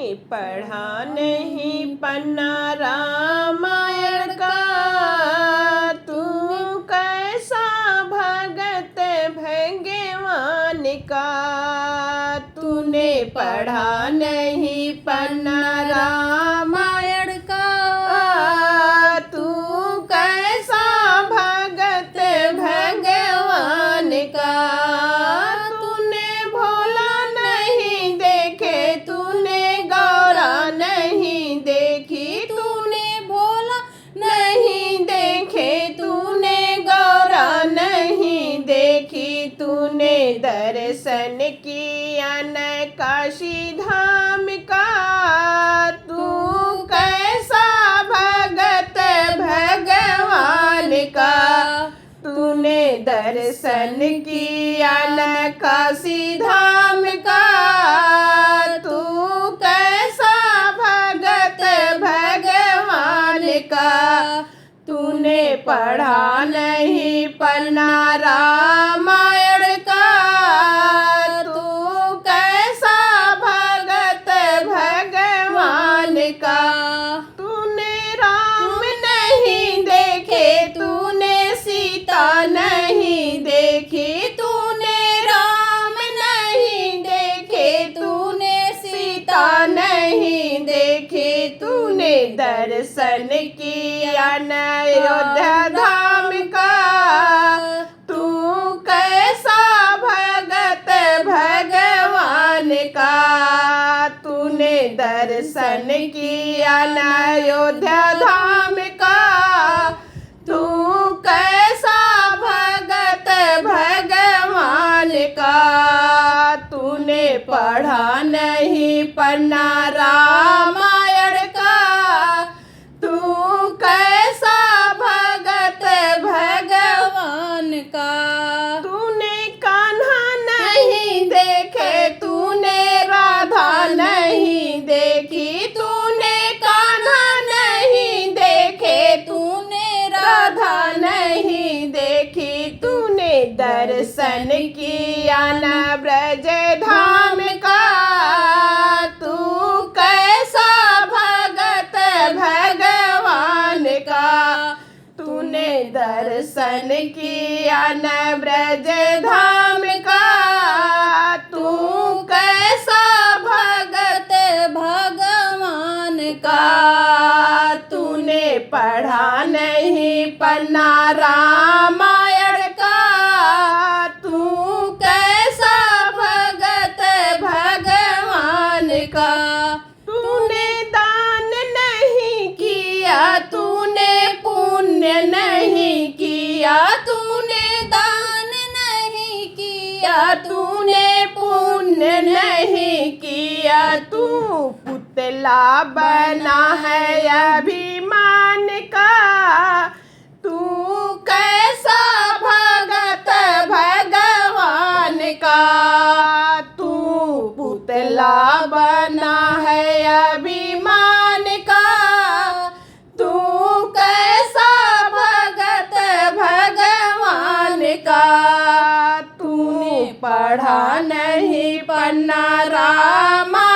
पढ़ा नहीं पन्ना रामायण का, तू कैसा भगत भगवान का। तूने पढ़ा नहीं पन्ना रामायण का, तू कैसा भगत भगवान का। तूने भोला नहीं देखे, तूने गौरा नहीं देखी। तूने भोला नहीं देखे, तूने गौरा नहीं देखी। तूने दर्शन किया न काशी धाम का, तू कैसा भगत भगवान का। तूने दर्शन किया न काशी धाम का, तू कैसा भगत भगवान का। तूने पढ़ा नहीं पन्ना रामायण का, तू कैसा भगत भगवान का। तूने राम नहीं देखे, तूने सीता नहीं देखी। तूने राम नहीं देखे, तूने सीता नहीं देखी। तूने दर्शन किया न अयोध्या धाम का, तू कैसा भगत भगवान का। तूने दर्शन किया न अयोध्या धाम का, तू कैसा भगत भगवान का। तूने पढ़ा नहीं पन्ना रामायण का, तू कैसा भगत भगवान का। तूने कान्हा नहीं देखे, तूने राधा नहीं देखी। तूने कान्हा नहीं देखे, तूने राधा नहीं देखी। तूने दर्शन किया न ब्रज धाम का, तू कैसा भगत भगवान का। तूने दर्शन किया न ब्रज धाम का, तू कैसा भगत भगवान का। तूने पढ़ा नहीं पन्ना रामायण का, तू कैसा भगत भगवान का। तूने दान नहीं किया, तूने पुण्य नहीं किया। तूने दान नहीं किया, तूने पुण्य नहीं किया। तू पुतला बना है अभिमान का, तू कैसा भगत भगवान का। तू पुतला बना है अभिमान का, तू कैसा भगत भगवान का। तूने पढ़ा नहीं पन्ना रामा